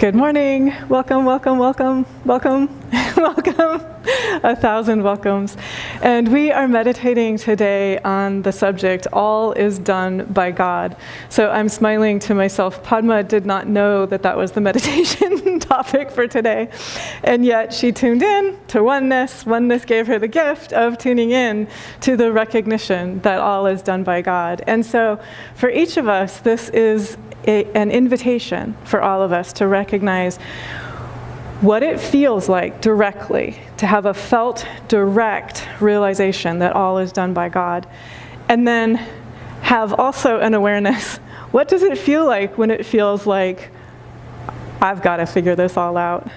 Good morning. Welcome, welcome, welcome, welcome, welcome. 1,000 welcomes. And we are meditating today on the subject, all is done by God. So I'm smiling to myself. Padma did not know that that was the meditation topic for today. And yet she tuned in to oneness. Oneness gave her the gift of tuning in to the recognition that all is done by God. And so for each of us, this is an invitation for all of us to recognize what it feels like directly, to have a felt direct realization that all is done by God. And then have also an awareness, what does it feel like when it feels like, I've got to figure this all out?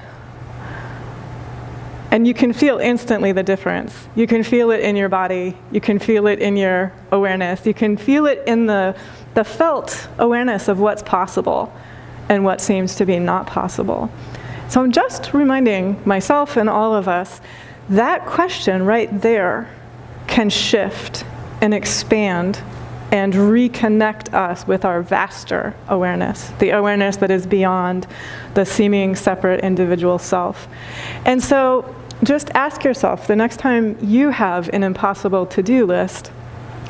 And you can feel instantly the difference. You can feel it in your body. You can feel it in your awareness. You can feel it in the felt awareness of what's possible and what seems to be not possible. So I'm just reminding myself and all of us, that question right there can shift and expand and reconnect us with our vaster awareness, the awareness that is beyond the seeming separate individual self. And so just ask yourself the next time you have an impossible to-do list,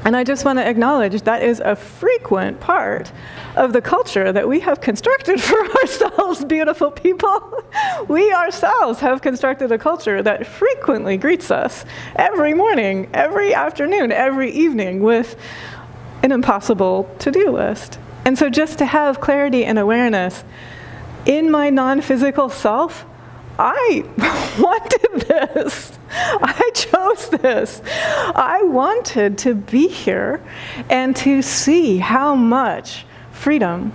and I just want to acknowledge that is a frequent part of the culture that we have constructed for ourselves, beautiful people. We ourselves have constructed a culture that frequently greets us every morning, every afternoon, every evening with an impossible to-do list. And so just to have clarity and awareness in my non-physical self, I wanted this. I chose this. I wanted to be here and to see how much freedom,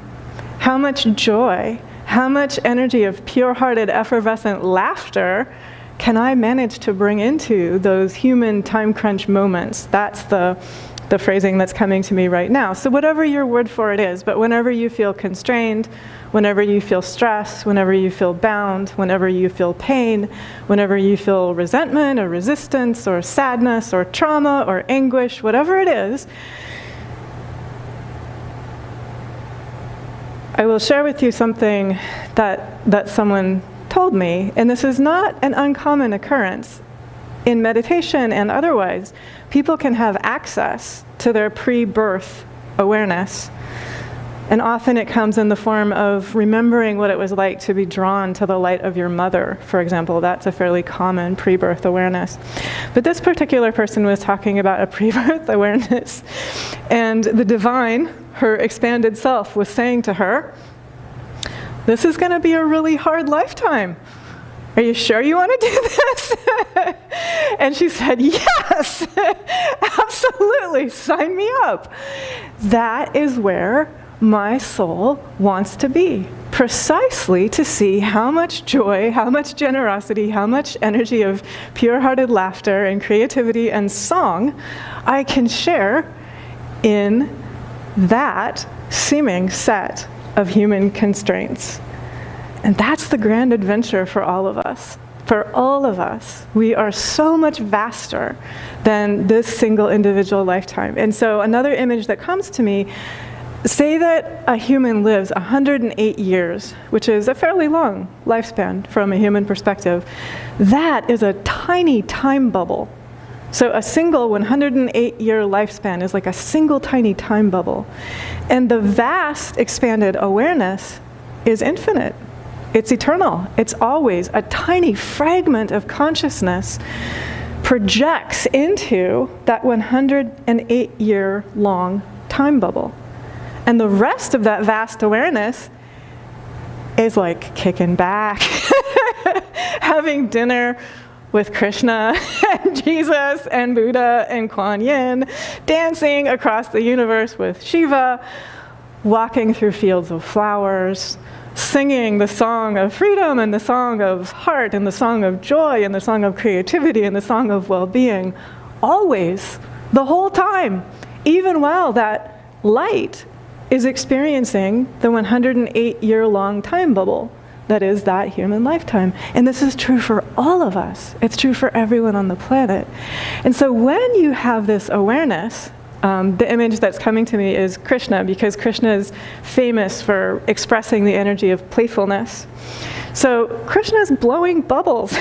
how much joy, how much energy of pure-hearted, effervescent laughter can I manage to bring into those human time crunch moments. That's the phrasing that's coming to me right now. So whatever your word for it is, but whenever you feel constrained, whenever you feel stress, whenever you feel bound, whenever you feel pain, whenever you feel resentment or resistance or sadness or trauma or anguish, whatever it is, I will share with you something that someone told me, and this is not an uncommon occurrence. In meditation and otherwise, people can have access to their pre-birth awareness. And often it comes in the form of remembering what it was like to be drawn to the light of your mother, for example. That's a fairly common pre-birth awareness. But this particular person was talking about a pre-birth awareness. And the divine, her expanded self, was saying to her, this is going to be a really hard lifetime. Are you sure you want to do this? And she said, yes, absolutely, sign me up. That is where my soul wants to be, precisely to see how much joy, how much generosity, how much energy of pure-hearted laughter and creativity and song I can share in that seeming set of human constraints. And that's the grand adventure for all of us. For all of us, we are so much vaster than this single individual lifetime. And so another image that comes to me, say that a human lives 108 years, which is a fairly long lifespan from a human perspective. That is a tiny time bubble. So a single 108-year lifespan is like a single tiny time bubble. And the vast expanded awareness is infinite. It's eternal. It's always a tiny fragment of consciousness projects into that 108-year long time bubble. And the rest of that vast awareness is like kicking back, having dinner with Krishna and Jesus and Buddha and Kuan Yin, dancing across the universe with Shiva, walking through fields of flowers, singing the song of freedom and the song of heart and the song of joy and the song of creativity and the song of well-being, always, the whole time, even while that light is experiencing the 108-year-long time bubble that is that human lifetime. And this is true for all of us. It's true for everyone on the planet. And so when you have this awareness The image that's coming to me is Krishna, because Krishna is famous for expressing the energy of playfulness. So Krishna's blowing bubbles.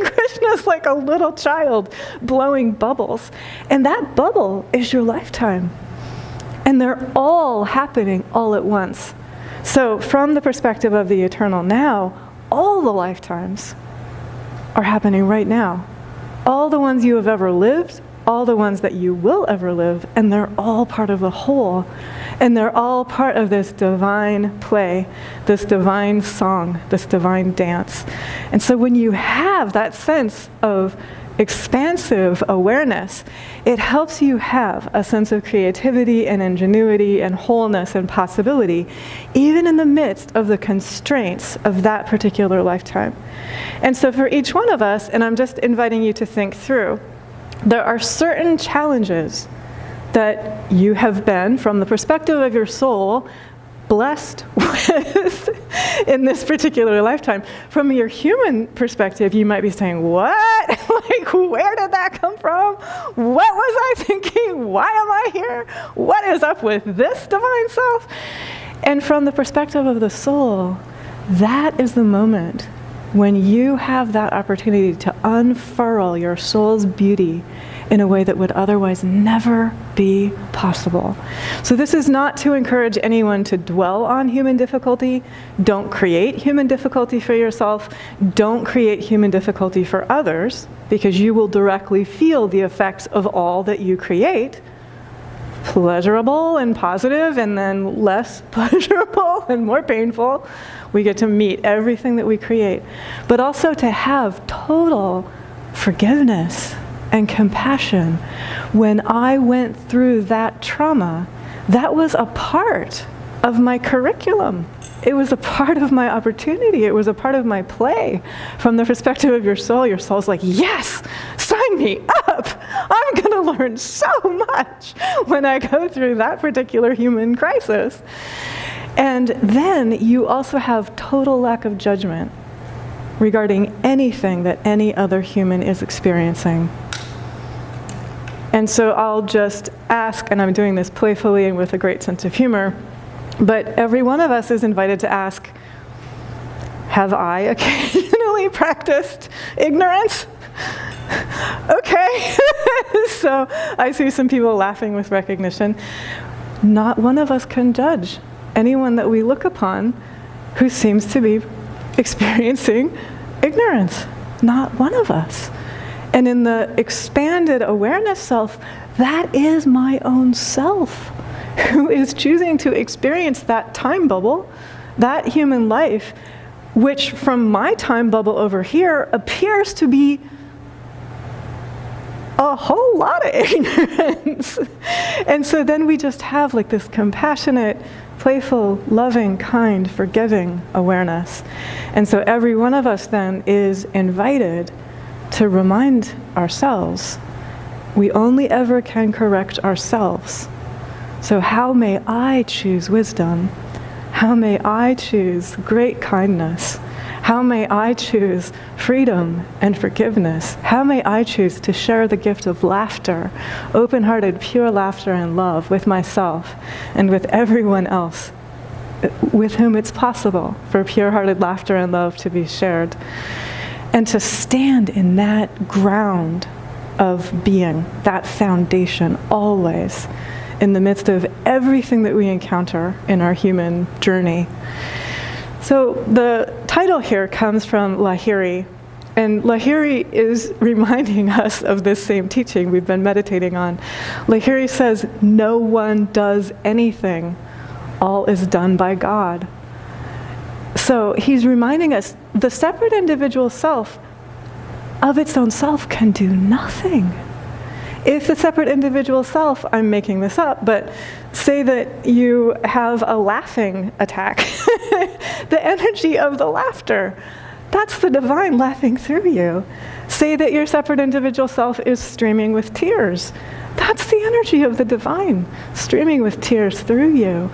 Krishna's like a little child blowing bubbles. And that bubble is your lifetime. And they're all happening all at once. So from the perspective of the eternal now, all the lifetimes are happening right now. All the ones you have ever lived, all the ones that you will ever live, and they're all part of the whole. And they're all part of this divine play, this divine song, this divine dance. And so when you have that sense of expansive awareness, it helps you have a sense of creativity and ingenuity and wholeness and possibility, even in the midst of the constraints of that particular lifetime. And so for each one of us, and I'm just inviting you to think through, there are certain challenges that you have been, from the perspective of your soul, blessed with in this particular lifetime. From your human perspective, you might be saying, what? Like, where did that come from? What was I thinking? Why am I here? What is up with this divine self? And from the perspective of the soul, that is the moment when you have that opportunity to unfurl your soul's beauty in a way that would otherwise never be possible. So this is not to encourage anyone to dwell on human difficulty. Don't create human difficulty for yourself. Don't create human difficulty for others, because you will directly feel the effects of all that you create, pleasurable and positive, and then less pleasurable and more painful. We get to meet everything that we create. But also to have total forgiveness and compassion. When I went through that trauma, that was a part of my curriculum. It was a part of my opportunity. It was a part of my play. From the perspective of your soul's like, yes, sign me up. I'm going to learn so much when I go through that particular human crisis. And then you also have total lack of judgment regarding anything that any other human is experiencing. And so I'll just ask, and I'm doing this playfully and with a great sense of humor, but every one of us is invited to ask, have I occasionally practiced ignorance? Okay. So I see some people laughing with recognition. Not one of us can judge anyone that we look upon who seems to be experiencing ignorance. Not one of us. And in the expanded awareness self, that is my own self who is choosing to experience that time bubble, that human life, which from my time bubble over here appears to be a whole lot of ignorance. And so then we just have like this compassionate, playful, loving, kind, forgiving awareness. And so every one of us then is invited to remind ourselves, we only ever can correct ourselves. So how may I choose wisdom? How may I choose great kindness? How may I choose freedom and forgiveness? How may I choose to share the gift of laughter, open-hearted, pure laughter and love with myself and with everyone else with whom it's possible for pure-hearted laughter and love to be shared? And to stand in that ground of being, that foundation, always, in the midst of everything that we encounter in our human journey. So the title here comes from Lahiri, and Lahiri is reminding us of this same teaching we've been meditating on. Lahiri says, no one does anything. All is done by God. So he's reminding us the separate individual self of its own self can do nothing. If the separate individual self, I'm making this up, but say that you have a laughing attack, the energy of the laughter, that's the divine laughing through you. Say that your separate individual self is streaming with tears. That's the energy of the divine streaming with tears through you.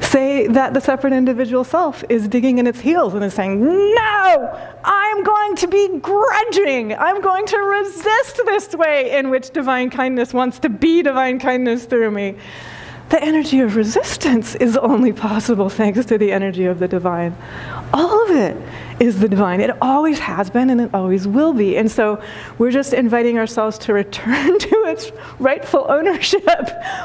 Say that the separate individual self is digging in its heels and is saying, no, I'm going to be grudging. I'm going to resist this way in which divine kindness wants to be divine kindness through me. The energy of resistance is only possible thanks to the energy of the divine. All of it is the divine. It always has been and it always will be. And so we're just inviting ourselves to return to its rightful ownership.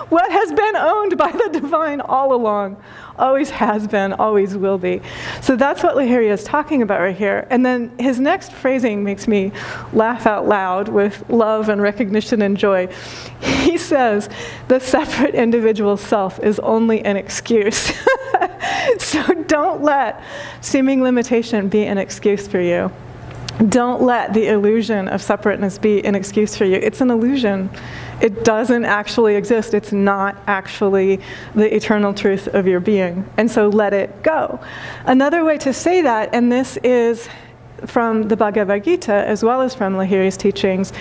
What has been owned by the divine all along. Always has been, always will be. So that's what Lahiri is talking about right here. And then his next phrasing makes me laugh out loud with love and recognition and joy. He says, the separate individual self is only an excuse. So don't let seeming limitation be an excuse for you. Don't let the illusion of separateness be an excuse for you. It's an illusion. It doesn't actually exist. It's not actually the eternal truth of your being. And so let it go. Another way to say that, and this is from the Bhagavad Gita as well as from Lahiri's teachings,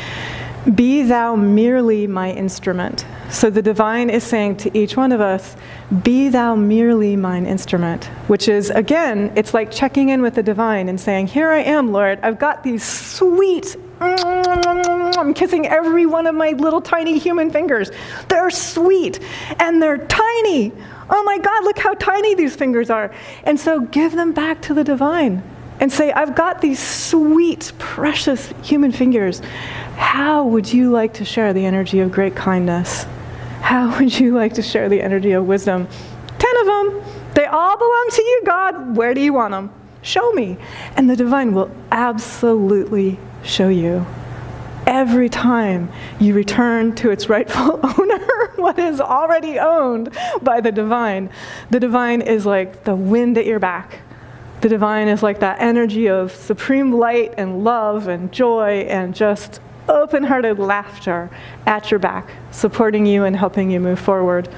be thou merely my instrument. So the divine is saying to each one of us, be thou merely mine instrument, which is, again, it's like checking in with the divine and saying, here I am, Lord, I've got these sweet, I'm kissing every one of my little tiny human fingers. They're sweet and they're tiny. Oh my God, look how tiny these fingers are. And so give them back to the divine and say, I've got these sweet, precious human fingers. How would you like to share the energy of great kindness? How would you like to share the energy of wisdom? 10 of them. They all belong to you, God. Where do you want them? Show me. And the divine will absolutely show you. Every time you return to its rightful owner, what is already owned by the divine is like the wind at your back. The divine is like that energy of supreme light and love and joy and just open-hearted laughter at your back, supporting you and helping you move forward.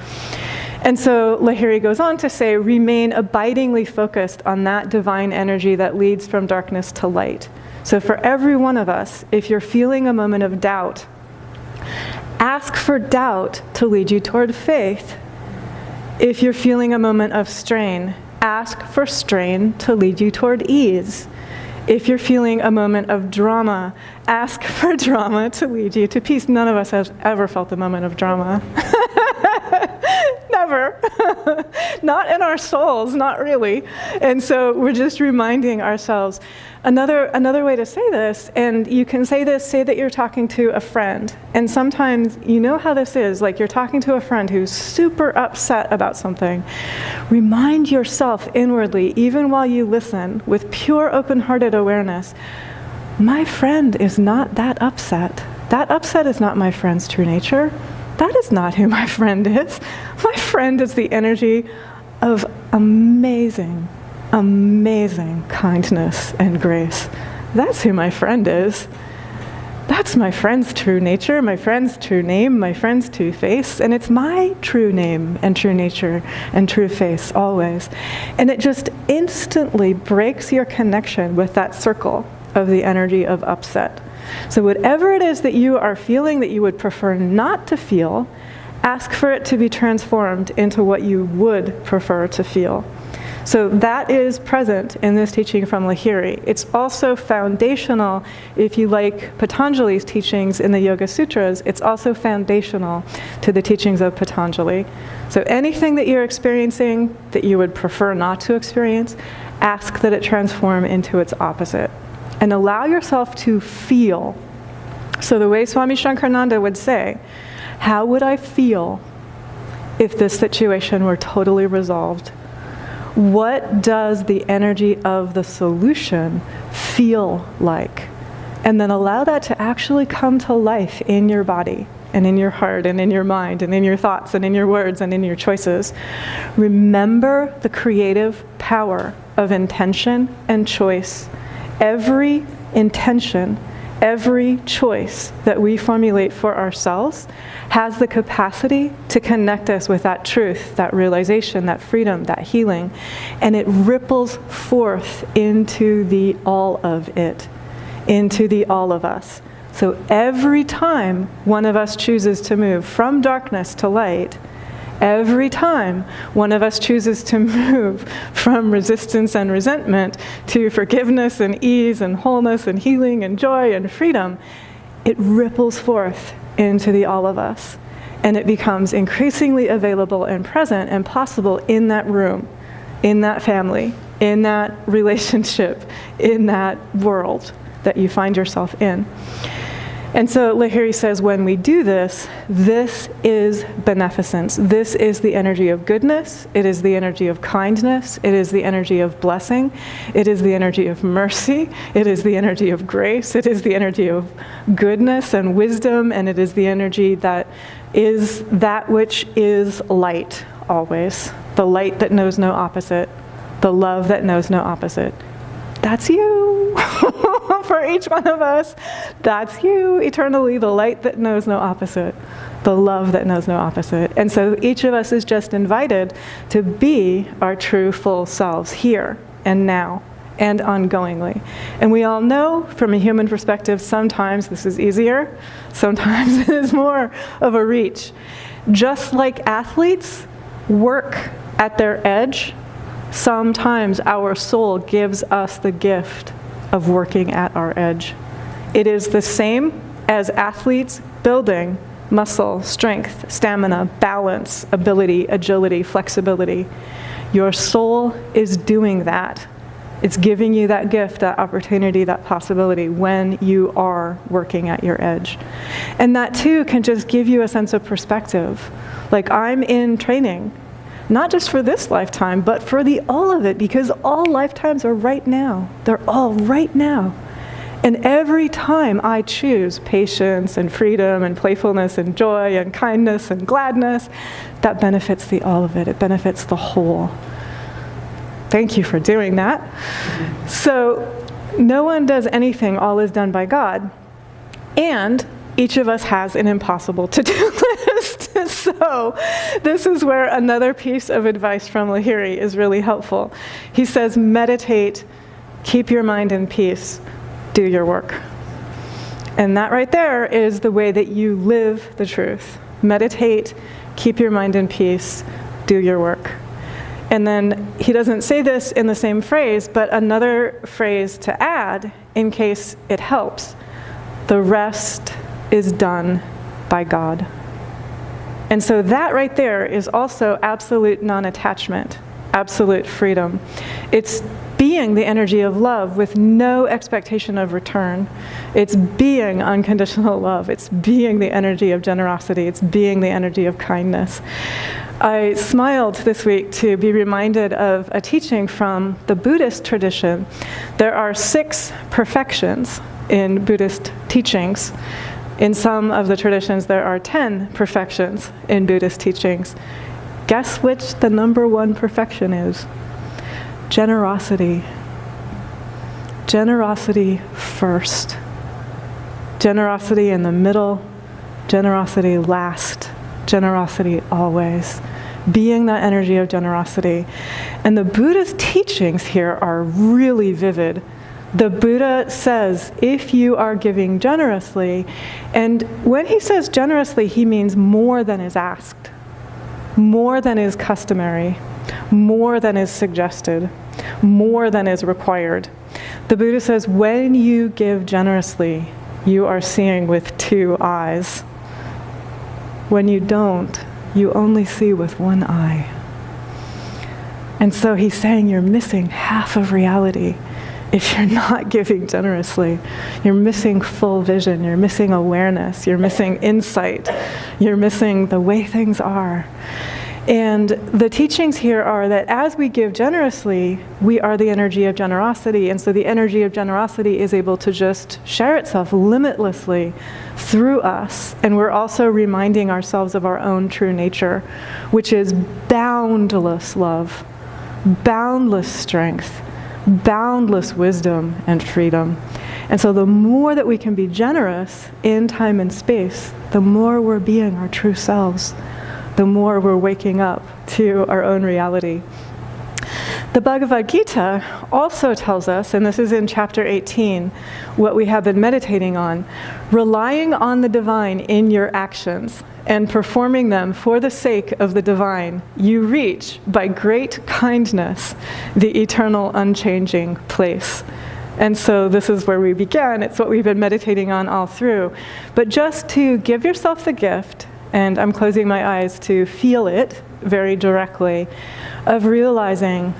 And so Lahiri goes on to say, remain abidingly focused on that divine energy that leads from darkness to light. So for every one of us, if you're feeling a moment of doubt, ask for doubt to lead you toward faith. If you're feeling a moment of strain, ask for strain to lead you toward ease. If you're feeling a moment of drama, ask for drama to lead you to peace. None of us has ever felt a moment of drama. Never. Not in our souls, not really. And so we're just reminding ourselves. Another way to say this, and you can say this, say that you're talking to a friend. And sometimes you know how this is, like you're talking to a friend who's super upset about something. Remind yourself inwardly, even while you listen, with pure open-hearted awareness, my friend is not that upset. That upset is not my friend's true nature. That is not who my friend is. My friend is the energy of amazing, amazing kindness and grace. That's who my friend is. That's my friend's true nature, my friend's true name, my friend's true face, and it's my true name and true nature and true face always. And it just instantly breaks your connection with that circle of the energy of upset. So whatever it is that you are feeling that you would prefer not to feel, ask for it to be transformed into what you would prefer to feel. So that is present in this teaching from Lahiri. It's also foundational, if you like Patanjali's teachings in the Yoga Sutras, it's also foundational to the teachings of Patanjali. So anything that you're experiencing that you would prefer not to experience, ask that it transform into its opposite. And allow yourself to feel. So the way Swami Shankarananda would say, how would I feel if this situation were totally resolved? What does the energy of the solution feel like? And then allow that to actually come to life in your body and in your heart and in your mind and in your thoughts and in your words and in your choices. Remember the creative power of intention and choice. Every intention, every choice that we formulate for ourselves has the capacity to connect us with that truth, that realization, that freedom, that healing. And it ripples forth into the all of it, into the all of us. So every time one of us chooses to move from darkness to light, every time one of us chooses to move from resistance and resentment to forgiveness and ease and wholeness and healing and joy and freedom, it ripples forth into the all of us. And it becomes increasingly available and present and possible in that room, in that family, in that relationship, in that world that you find yourself in. And so Lahiri says, when we do this, this is beneficence. This is the energy of goodness. It is the energy of kindness. It is the energy of blessing. It is the energy of mercy. It is the energy of grace. It is the energy of goodness and wisdom. And it is the energy that is that which is light always. The light that knows no opposite. The love that knows no opposite. That's you. For each one of us, that's you eternally, the light that knows no opposite, the love that knows no opposite. And so each of us is just invited to be our true full selves here and now and ongoingly. And we all know from a human perspective, sometimes this is easier, sometimes it is more of a reach. Just like athletes work at their edge, sometimes our soul gives us the gift of working at our edge. It is the same as athletes building muscle, strength, stamina, balance, ability, agility, flexibility. Your soul is doing that. It's giving you that gift, that opportunity, that possibility when you are working at your edge. And that too can just give you a sense of perspective. Like, I'm in training, not just for this lifetime, but for the all of it, because all lifetimes are right now. They're all right now. And every time I choose patience and freedom and playfulness and joy and kindness and gladness, that benefits the all of it. It benefits the whole. Thank you for doing that. So no one does anything, all is done by God. And each of us has an impossible to-do list. So this is where another piece of advice from Lahiri is really helpful. He says, meditate, keep your mind in peace, do your work. And that right there is the way that you live the truth. Meditate, keep your mind in peace, do your work. And then he doesn't say this in the same phrase, but another phrase to add in case it helps. The rest is done by God. And so that right there is also absolute non-attachment, absolute freedom. It's being the energy of love with no expectation of return. It's being unconditional love. It's being the energy of generosity. It's being the energy of kindness. I smiled this week to be reminded of a teaching from the Buddhist tradition. There are 6 perfections in Buddhist teachings. In some of the traditions, there are 10 perfections in Buddhist teachings. Guess which the number 1 perfection is? Generosity. Generosity first. Generosity in the middle. Generosity last. Generosity always. Being that energy of generosity. And the Buddhist teachings here are really vivid. The Buddha says, if you are giving generously, and when he says generously, he means more than is asked, more than is customary, more than is suggested, more than is required. The Buddha says, when you give generously, you are seeing with 2 eyes. When you don't, you only see with 1 eye. And so he's saying you're missing half of reality. If you're not giving generously, you're missing full vision, you're missing awareness, you're missing insight, you're missing the way things are. And the teachings here are that as we give generously, we are the energy of generosity, and so the energy of generosity is able to just share itself limitlessly through us. And we're also reminding ourselves of our own true nature, which is boundless love, boundless strength, boundless wisdom and freedom. And so the more that we can be generous in time and space, the more we're being our true selves, the more we're waking up to our own reality. The Bhagavad Gita also tells us, and this is in chapter 18, what we have been meditating on, relying on the divine in your actions and performing them for the sake of the divine, you reach, by great kindness, the eternal unchanging place. And so this is where we began. It's what we've been meditating on all through. But just to give yourself the gift, and I'm closing my eyes to feel it very directly, of realizing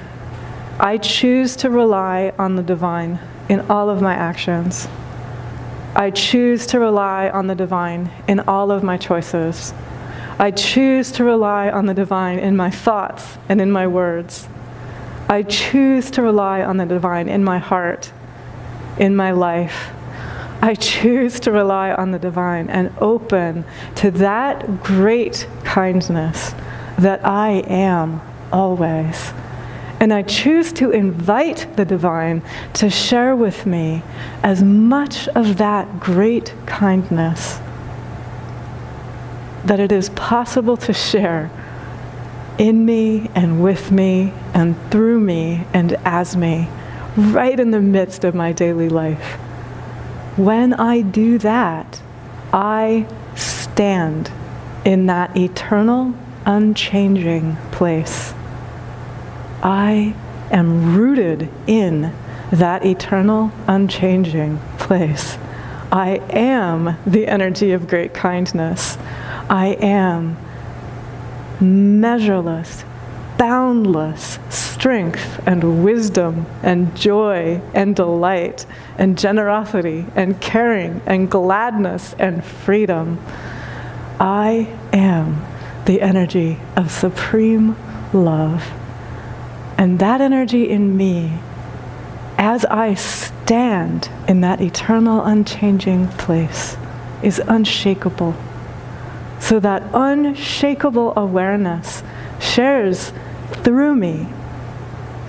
I choose to rely on the divine in all of my actions. I choose to rely on the divine in all of my choices. I choose to rely on the divine in my thoughts and in my words. I choose to rely on the divine in my heart, in my life. I choose to rely on the divine and open to that great kindness that I am always. And I choose to invite the divine to share with me as much of that great kindness that it is possible to share in me and with me and through me and as me, right in the midst of my daily life. When I do that, I stand in that eternal, unchanging place. I am rooted in that eternal, unchanging place. I am the energy of great kindness. I am measureless, boundless strength and wisdom and joy and delight and generosity and caring and gladness and freedom. I am the energy of supreme love. And that energy in me, as I stand in that eternal, unchanging place, is unshakable. So that unshakable awareness shares through me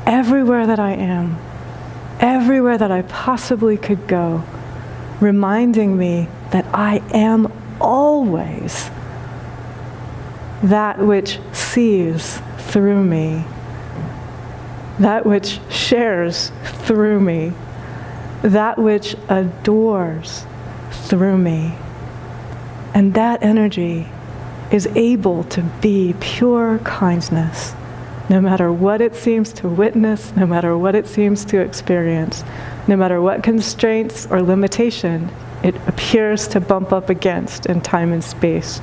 everywhere that I am, everywhere that I possibly could go, reminding me that I am always that which sees through me, that which shares through me, that which adores through me. And that energy is able to be pure kindness, no matter what it seems to witness, no matter what it seems to experience, no matter what constraints or limitation it appears to bump up against in time and space.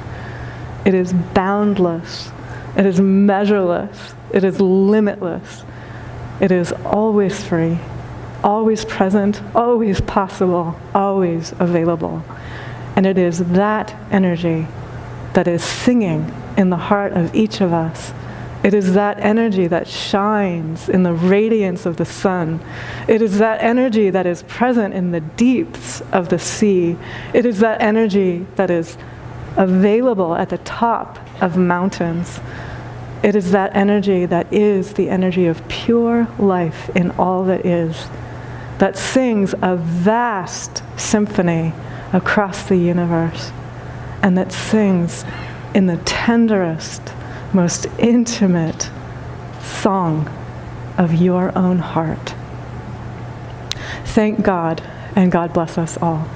It is boundless, it is measureless, it is limitless. It is always free, always present, always possible, always available. And it is that energy that is singing in the heart of each of us. It is that energy that shines in the radiance of the sun. It is that energy that is present in the deeps of the sea. It is that energy that is available at the top of mountains. It is that energy that is the energy of pure life in all that is, that sings a vast symphony across the universe, and that sings in the tenderest, most intimate song of your own heart. Thank God, and God bless us all.